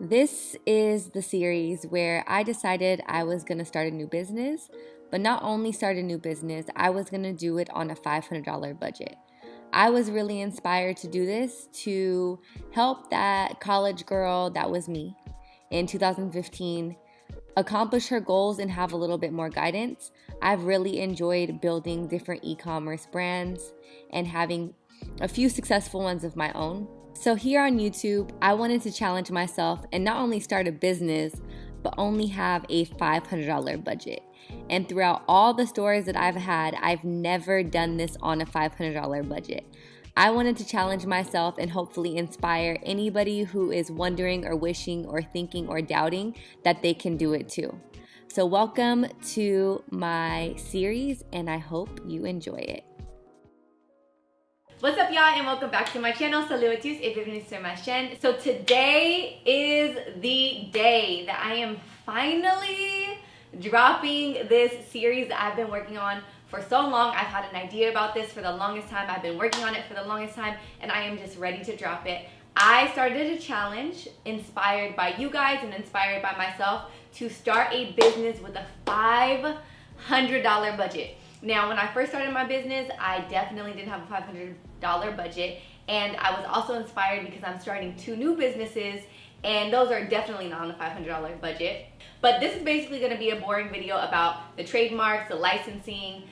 This is the series where I decided I was going to start a new business, but not only start a new business, I was going to do it on a $500 budget. I was really inspired to do this to help that college girl that was me in 2015 accomplish her goals and have a little bit more guidance. I've really enjoyed building different e-commerce brands and having a few successful ones of my own. So here on YouTube, I wanted to challenge myself and not only start a business, but only have a $500 budget. And throughout all the stores that I've had, I've never done this on a $500 budget. I wanted to challenge myself and hopefully inspire anybody who is wondering or wishing or thinking or doubting that they can do it too. So welcome to my series, and I hope you enjoy it. What's up, y'all, and welcome back to my channel. Salut à tous et bienvenue sur ma chaîne. So today is the day that I am finally dropping this series that I've been working on for so long. I've had an idea about this for the longest time. I've been working on it for the longest time, and I am just ready to drop it. I started a challenge inspired by you guys and inspired by myself to start a business with a $500 budget. Now, when I first started my business, I definitely didn't have a $500 budget, and I was also inspired because I'm starting 2 new businesses, and those are definitely not on a $500 budget. But this is basically going to be a boring video about the trademarks, the licensing,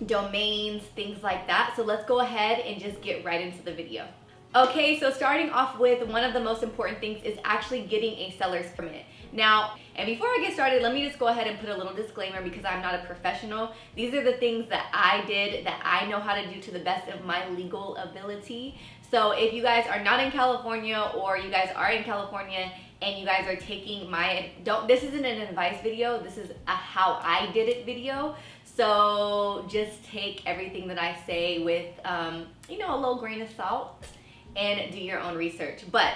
domains, things like that. So let's go ahead and just get right into the video. Okay, so starting off with one of the most important things is actually getting a seller's permit. Now, and before I get started, let me just go ahead and put a little disclaimer because I'm not a professional. These are the things that I did that I know how to do to the best of my legal ability. So if you guys are not in California, or you guys are in California and you guys are taking my, this isn't an advice video, this is a how I did it video. So just take everything that I say with, a little grain of salt and do your own research. But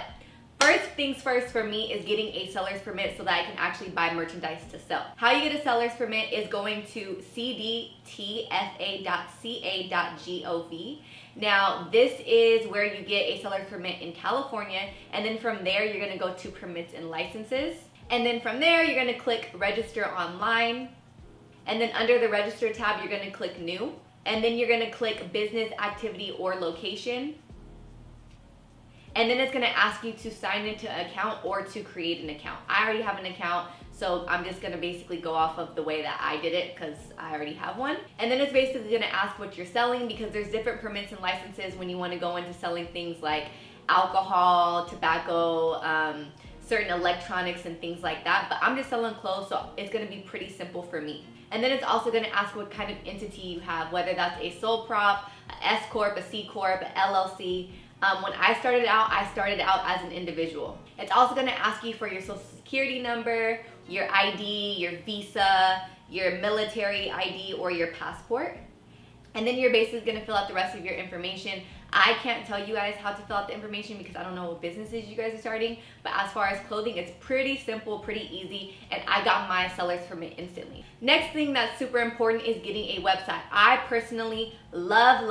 first things first for me is getting a seller's permit so that I can actually buy merchandise to sell. How you get a seller's permit is going to cdtfa.ca.gov. Now, this is where you get a seller's permit in California, and then from there you're gonna go to permits and licenses. And then from there you're gonna click register online. And then under the register tab, you're gonna click new. And then you're gonna click business activity or location. And then it's gonna ask you to sign into an account or to create an account. I already have an account, so I'm just gonna basically go off of the way that I did it because I already have one. And then it's basically gonna ask what you're selling, because there's different permits and licenses when you wanna go into selling things like alcohol, tobacco, certain electronics and things like that. But I'm just selling clothes, so it's gonna be pretty simple for me. And then it's also gonna ask what kind of entity you have, whether that's a sole prop, a S Corp, a C Corp, a LLC. When I started out as an individual. It's also gonna ask you for your social security number, your ID, your visa, your military ID, or your passport. And then you're basically gonna fill out the rest of your information. I can't tell you guys how to fill out the information because I don't know what businesses you guys are starting, but as far as clothing, it's pretty simple, pretty easy, and I got my seller's permit instantly. Next thing that's super important is getting a website. I personally love,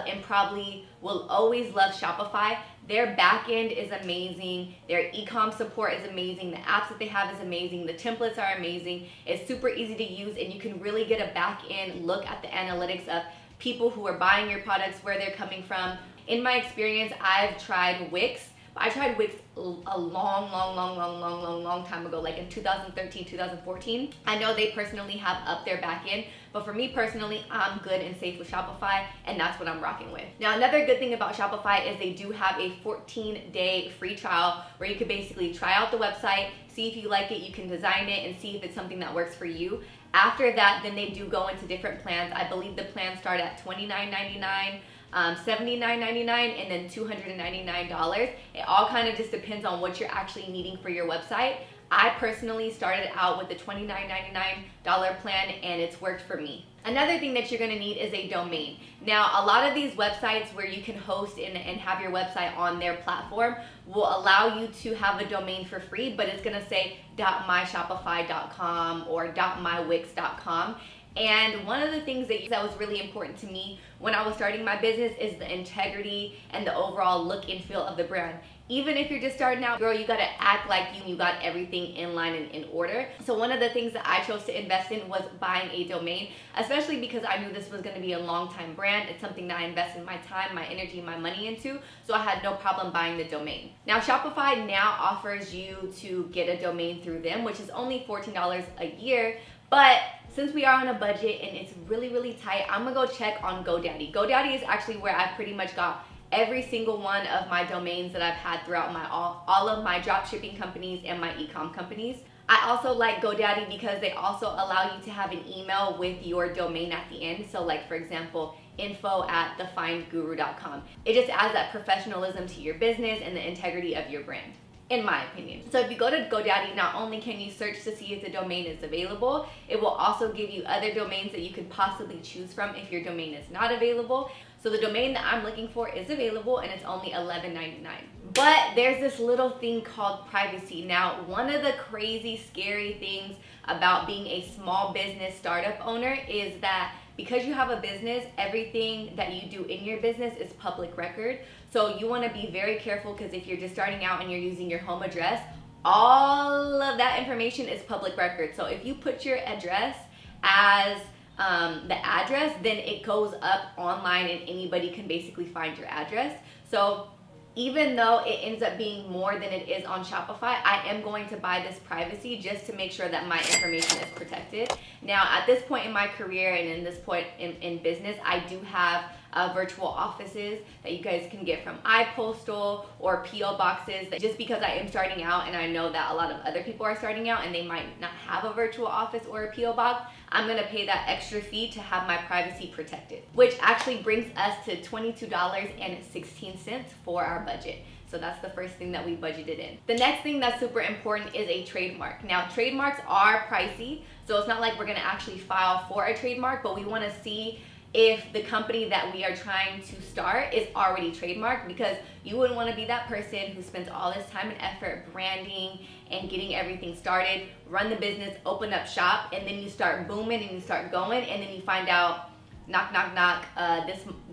and probably will always love Shopify. Their back end is amazing. Their e-com support is amazing. The apps that they have is amazing. The templates are amazing. It's super easy to use, and you can really get a back end look at the analytics of people who are buying your products, where they're coming from. In my experience, I've tried Wix. I tried Wix a long time ago, like in 2013, 2014. I know they personally have up their back end, but for me personally, I'm good and safe with Shopify, and that's what I'm rocking with. Now, another good thing about Shopify is they do have a 14-day free trial where you could basically try out the website, see if you like it, you can design it, and see if it's something that works for you. After that, then they do go into different plans. I believe the plans start at $29.99, $79.99, and then $299. It all kind of just depends on what you're actually needing for your website. I personally started out with the $29.99 plan, and it's worked for me. Another thing that you're gonna need is a domain. Now, a lot of these websites where you can host and have your website on their platform will allow you to have a domain for free, but it's gonna say .myshopify.com or .mywix.com. And one of the things that was really important to me when I was starting my business is the integrity and the overall look and feel of the brand. Even if you're just starting out, girl, you gotta act like you got everything in line and in order. So one of the things that I chose to invest in was buying a domain, especially because I knew this was gonna be a long time brand. It's something that I invested my time, my energy, my money into, so I had no problem buying the domain. Now Shopify now offers you to get a domain through them, which is only $14 a year, but since we are on a budget and it's really, really tight, I'm gonna go check on GoDaddy. GoDaddy is actually where I pretty much got every single one of my domains that I've had throughout my all of my drop shipping companies and my e-com companies. I also like GoDaddy because they also allow you to have an email with your domain at the end. So like, for example, info@thefindguru.com. It just adds that professionalism to your business and the integrity of your brand, in my opinion. So if you go to GoDaddy, not only can you search to see if the domain is available, it will also give you other domains that you could possibly choose from if your domain is not available. So the domain that I'm looking for is available and it's only $11.99. But there's this little thing called privacy. Now, one of the crazy, scary things about being a small business startup owner is that because you have a business, everything that you do in your business is public record. So you want to be very careful, because if you're just starting out and you're using your home address, all of that information is public record. So if you put your address as the address, then it goes up online and anybody can basically find your address. So even though it ends up being more than it is on Shopify, I am going to buy this privacy just to make sure that my information is protected. Now, at this point in my career and in this point in business, I do have virtual offices that you guys can get from iPostal or PO boxes. Just because I am starting out and I know that a lot of other people are starting out and they might not have a virtual office or a PO box, I'm gonna pay that extra fee to have my privacy protected, which actually brings us to $22.16 for our budget. So that's the first thing that we budgeted in. The next thing that's super important is a trademark. Now, trademarks are pricey, so it's not like we're gonna actually file for a trademark, but we wanna see if the company that we are trying to start is already trademarked, because you wouldn't want to be that person who spends all this time and effort branding and getting everything started, run the business, open up shop, and then you start booming and you start going, and then you find out, knock, knock, knock,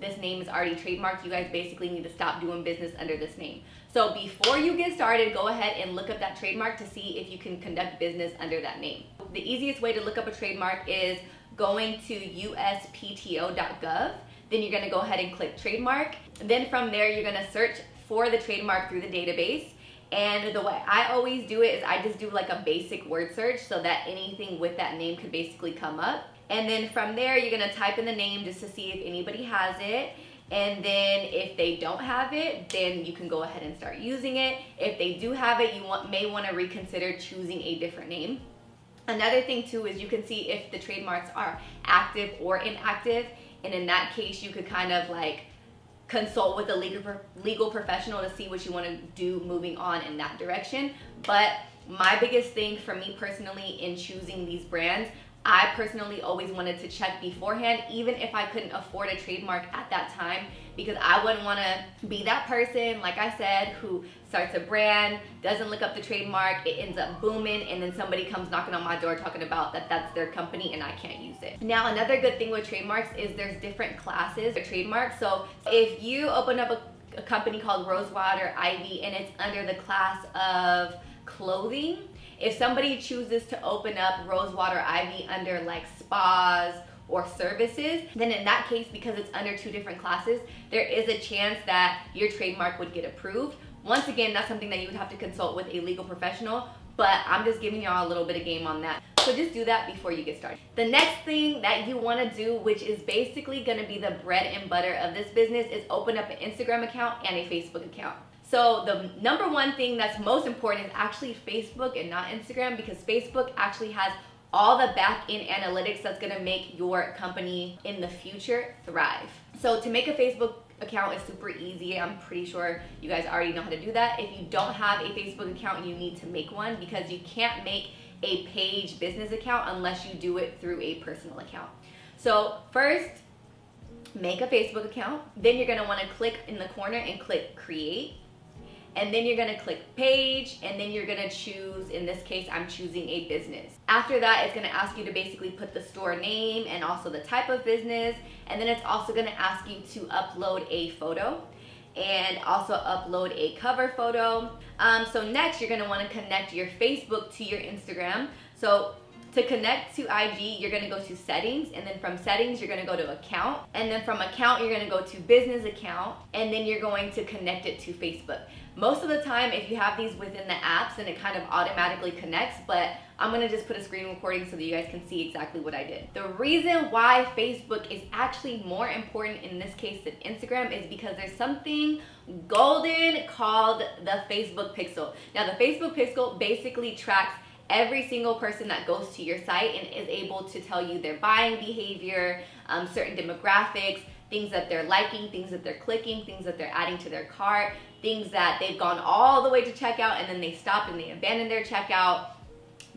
this name is already trademarked. You guys basically need to stop doing business under this name. So before you get started, go ahead and look up that trademark to see if you can conduct business under that name. The easiest way to look up a trademark is going to uspto.gov. Then you're gonna go ahead and click trademark. Then from there, you're gonna search for the trademark through the database. And the way I always do it is I just do like a basic word search so that anything with that name could basically come up. And then from there, you're gonna type in the name just to see if anybody has it. And then if they don't have it, then you can go ahead and start using it. If they do have it, you may wanna reconsider choosing a different name. Another thing too is you can see if the trademarks are active or inactive, and in that case you could kind of like consult with a legal professional to see what you want to do moving on in that direction. But my biggest thing for me personally in choosing these brands, I personally always wanted to check beforehand, even if I couldn't afford a trademark at that time, because I wouldn't want to be that person, like I said, who starts a brand, doesn't look up the trademark, it ends up booming, and then somebody comes knocking on my door talking about that that's their company and I can't use it. Now, another good thing with trademarks is there's different classes of trademarks. So if you open up a company called Rosewater Ivy and it's under the class of clothing, if somebody chooses to open up Rosewater Ivy under like spas or services, then in that case, because it's under two different classes, there is a chance that your trademark would get approved. Once again, that's something that you would have to consult with a legal professional, but I'm just giving y'all a little bit of game on that. So just do that before you get started. The next thing that you want to do, which is basically going to be the bread and butter of this business, is open up an Instagram account and a Facebook account. So the number one thing that's most important is actually Facebook and not Instagram, because Facebook actually has all the back-end analytics that's gonna make your company in the future thrive. So to make a Facebook account is super easy. I'm pretty sure you guys already know how to do that. If you don't have a Facebook account, you need to make one, because you can't make a page business account unless you do it through a personal account. So first, make a Facebook account. Then you're gonna wanna click in the corner and click create. And then you're gonna click page, and then you're gonna choose, in this case, I'm choosing a business. After that, it's gonna ask you to basically put the store name and also the type of business, and then it's also gonna ask you to upload a photo. and also upload a cover photo. So next, you're gonna wanna connect your Facebook to your Instagram. So to connect to IG, you're gonna go to settings, and then from settings, you're gonna go to account, and then from account, you're gonna go to business account, and then you're going to connect it to Facebook. Most of the time, if you have these within the apps, then it kind of automatically connects, but I'm gonna just put a screen recording so that you guys can see exactly what I did. The reason why Facebook is actually more important in this case than Instagram is because there's something golden called the Facebook Pixel. Now, the Facebook Pixel basically tracks every single person that goes to your site and is able to tell you their buying behavior, certain demographics, things that they're liking, things that they're clicking, things that they're adding to their cart, things that they've gone all the way to checkout and then they stopped and they abandoned their checkout,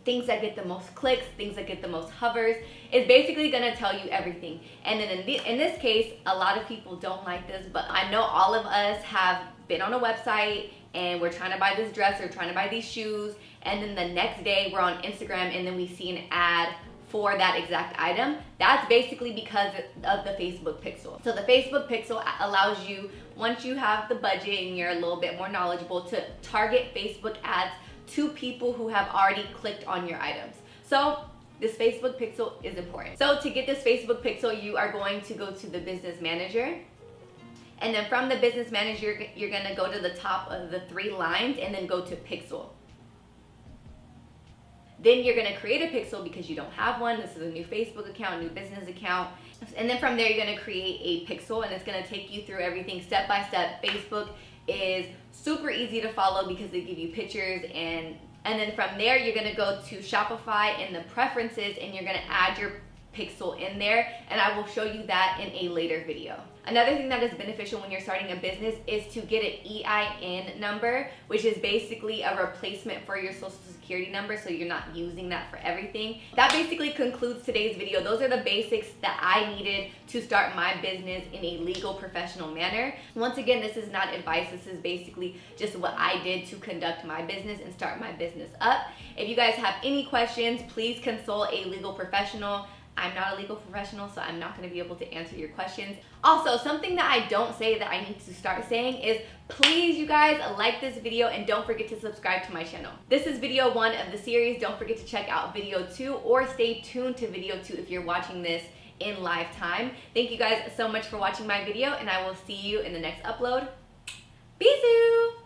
things that get the most clicks, things that get the most hovers. It's basically gonna tell you everything. And then in this case, a lot of people don't like this, but I know all of us have been on a website and we're trying to buy this dress or trying to buy these shoes, and then the next day we're on Instagram and then we see an ad for that exact item. That's basically because of the Facebook Pixel. So the Facebook Pixel allows you, once you have the budget and you're a little bit more knowledgeable, to target Facebook ads to people who have already clicked on your items. So this Facebook Pixel is important. So to get this Facebook Pixel, you are going to go to the Business Manager. And then from the Business Manager, you're gonna go to the top of the 3 lines and then go to Pixel. Then you're gonna create a pixel because you don't have one. This is a new Facebook account, new business account. And then from there, you're gonna create a pixel and it's gonna take you through everything step by step. Facebook is super easy to follow because they give you pictures, and then from there, you're gonna go to Shopify in the preferences and you're gonna add your pixel in there, and I will show you that in a later video. Another thing that is beneficial when you're starting a business is to get an EIN number, which is basically a replacement for your social security number, so you're not using that for everything. That basically concludes today's video. Those are the basics that I needed to start my business in a legal, professional manner. Once again, this is not advice. This is basically just what I did to conduct my business and start my business up. If you guys have any questions, please consult a legal professional. I'm not a legal professional, so I'm not gonna be able to answer your questions. Also, something that I don't say that I need to start saying is, please, you guys, like this video and don't forget to subscribe to my channel. This is video 1 of the series. Don't forget to check out video 2 or stay tuned to video 2 if you're watching this in live time. Thank you guys so much for watching my video, and I will see you in the next upload. Bisous!